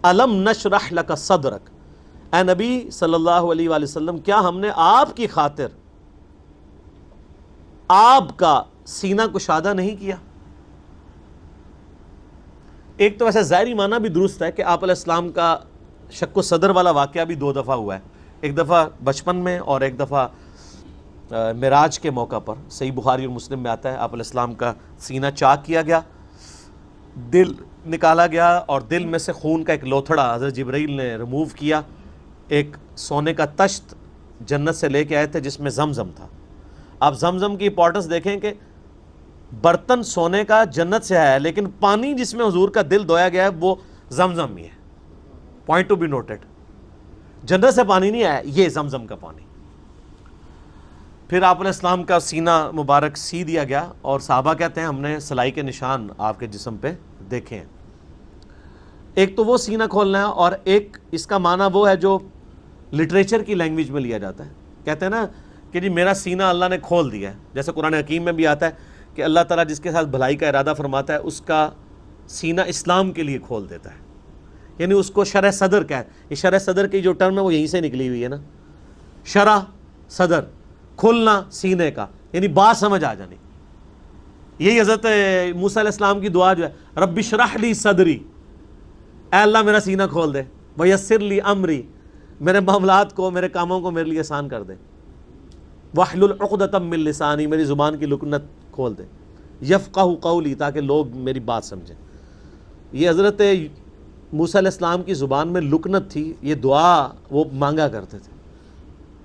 الم نشرح لک صدرک، اے نبی صلی اللہ علیہ وآلہ وسلم کیا ہم نے آپ کی خاطر آپ کا سینہ کشادہ نہیں کیا؟ ایک تو ویسے ظاہری معنی بھی درست ہے کہ آپ علیہ السلام کا شق و صدر والا واقعہ بھی 2 دفعہ ہوا ہے، ایک دفعہ بچپن میں اور ایک دفعہ معراج کے موقع پر۔ صحیح بخاری اور مسلم میں آتا ہے آپ علیہ السلام کا سینہ چاک کیا گیا، دل نکالا گیا اور دل میں سے خون کا ایک لوتھڑا حضرت جبرائیل نے ریموو کیا، ایک سونے کا تشت جنت سے لے کے آئے تھے جس میں زمزم تھا۔ آپ زمزم کی امپورٹنس دیکھیں کہ برتن سونے کا جنت سے ہے، لیکن پانی جس میں حضور کا دل دھویا گیا ہے وہ زمزم ہی ہے۔ پوائنٹ ٹو بی نوٹڈ، جنت سے پانی نہیں آیا، یہ زمزم کا پانی۔ پھر آپ علیہ السلام کا سینہ مبارک سی دیا گیا اور صحابہ کہتے ہیں ہم نے سلائی کے نشان آپ کے جسم پہ دیکھے ہیں۔ ایک تو وہ سینہ کھولنا ہے، اور ایک اس کا معنی وہ ہے جو لٹریچر کی لینگویج میں لیا جاتا ہے، کہتے ہیں نا کہ جی میرا سینہ اللہ نے کھول دیا ہے، جیسے قرآن حکیم میں بھی آتا ہے کہ اللہ تعالیٰ جس کے ساتھ بھلائی کا ارادہ فرماتا ہے اس کا سینہ اسلام کے لیے کھول دیتا ہے، یعنی اس کو شرح صدر کا ہے۔ یہ شرح صدر کی جو ٹرم ہے وہ یہیں سے نکلی ہوئی ہے نا، شرح صدر، کھلنا سینے کا، یعنی بات سمجھ آ جانی۔ یہی حضرت موسیٰ علیہ السلام کی دعا جو ہے رب اشرح لی صدری، اے اللہ میرا سینہ کھول دے، ویسر لی امری، میرے معاملات کو میرے کاموں کو میرے لیے آسان کر دے، واحلل عقدۃ من لسانی، میری زبان کی لکنت کھول دے، یفقہوا قولی، تاکہ لوگ میری بات سمجھیں۔ یہ حضرت موسیٰ علیہ السلام کی زبان میں لکنت تھی، یہ دعا وہ مانگا کرتے تھے،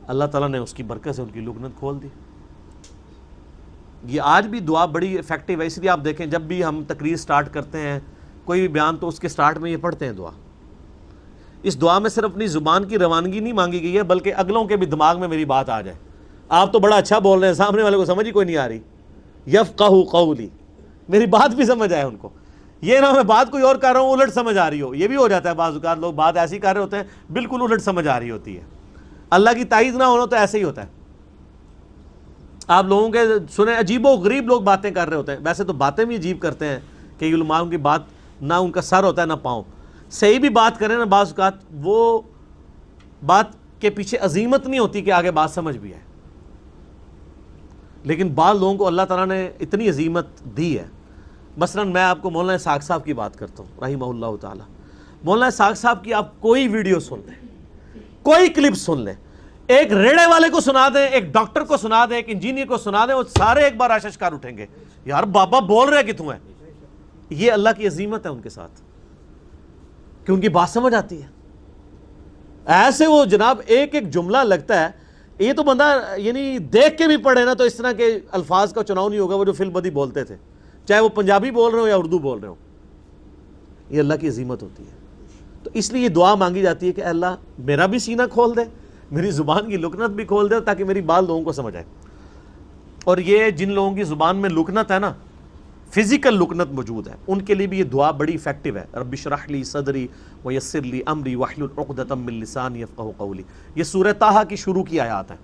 اللہ تعالیٰ نے اس کی برکت سے ان کی لکنت کھول دی۔ یہ آج بھی دعا بڑی افیکٹو ہے، اس لیے آپ دیکھیں جب بھی ہم تقریر سٹارٹ کرتے ہیں کوئی بھی بیان تو اس کے سٹارٹ میں یہ پڑھتے ہیں دعا۔ اس دعا میں صرف اپنی زبان کی روانگی نہیں مانگی گئی ہے بلکہ اگلوں کے بھی دماغ میں میری بات آ جائے۔ آپ تو بڑا اچھا بول رہے ہیں، سامنے والے کو سمجھ ہی کوئی نہیں آ رہی، یفقہوا قولی، میری بات بھی سمجھ آئے ان کو، یہ نہ میں بات کوئی اور کر رہا ہوں الٹ سمجھ آ رہی ہو۔ یہ بھی ہو جاتا ہے بعض اوقات لوگ بات ایسی کر رہے ہوتے ہیں بالکل الٹ سمجھ آ رہی ہوتی ہے۔ اللہ کی تائید نہ ہونا تو ایسے ہی ہوتا ہے۔ آپ لوگوں کے سنیں عجیب و غریب لوگ باتیں کر رہے ہوتے ہیں، ویسے تو باتیں بھی عجیب کرتے ہیں کہ علماء کی بات نہ ان کا سر ہوتا ہے نہ پاؤں، صحیح بھی بات کریں نا بعض اوقات وہ بات کے پیچھے عظیمت نہیں ہوتی کہ آگے بات سمجھ بھی آئے، لیکن بعض لوگوں کو اللہ تعالیٰ نے اتنی عظیمت دی ہے۔ مثلا میں آپ کو مولانا اسحاق صاحب کی بات کرتا ہوں رحمہ اللہ تعالیٰ۔ مولانا اسحاق صاحب کی آپ کوئی ویڈیو سن لیں، کوئی کلپ سن لیں، ایک ریڑے والے کو سنا دیں، ایک ڈاکٹر کو سنا دیں، ایک انجینئر کو سنا دیں، وہ سارے ایک بار اششکار اٹھیں گے، یار بابا بول رہے کہ تم ہے۔ یہ اللہ کی عظیمت ہے ان کے ساتھ کہ ان کی بات سمجھ آتی ہے۔ ایسے وہ جناب ایک ایک جملہ لگتا ہے، یہ تو بندہ یعنی دیکھ کے بھی پڑھے نا تو اس طرح کے الفاظ کا چناؤ نہیں ہوگا وہ جو فی البدی بولتے تھے، چاہے وہ پنجابی بول رہے ہو یا اردو بول رہے ہو۔ یہ اللہ کی عظیمت ہوتی ہے، تو اس لیے یہ دعا مانگی جاتی ہے کہ اللہ میرا بھی سینہ کھول دے، میری زبان کی لکنت بھی کھول دے تاکہ میری بات لوگوں کو سمجھ آئے۔ اور یہ جن لوگوں کی زبان میں لکنت ہے نا، فزیکل لکنت موجود ہے، ان کے لیے بھی یہ دعا بڑی افیکٹو ہے۔ رب اشرح لی صدری ویسر لی امری واحلل عقدۃ من لسانی یفقہوا قولی۔ یہ سورہ طٰہٰ کی شروع کی آیات ہیں۔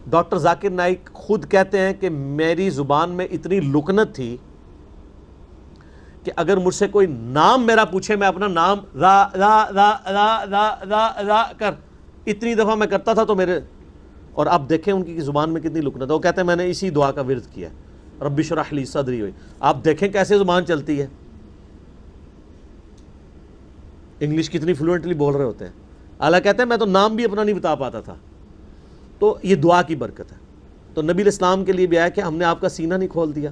ڈاکٹر ذاکر نائک خود کہتے ہیں کہ میری زبان میں اتنی لکنت تھی کہ اگر مجھ سے کوئی نام میرا پوچھے میں اپنا نام را را را را را را را کر اتنی دفعہ میں کرتا تھا تو میرے، اور آپ دیکھیں ان کی زبان میں کتنی لکنت ہے۔ وہ کہتے ہیں میں نے اسی دعا کا ورد کیا، رب اشرح لی صدری ہوئی۔ آپ دیکھیں کیسے زبان چلتی ہے، انگلش کتنی فلوئنٹلی بول رہے ہوتے ہیں۔ اللہ کہتے ہیں میں تو نام بھی اپنا نہیں بتا پاتا تھا۔ تو یہ دعا کی برکت ہے۔ تو نبی علیہ السلام کے لیے بھی آیا کہ ہم نے آپ کا سینہ نہیں کھول دیا،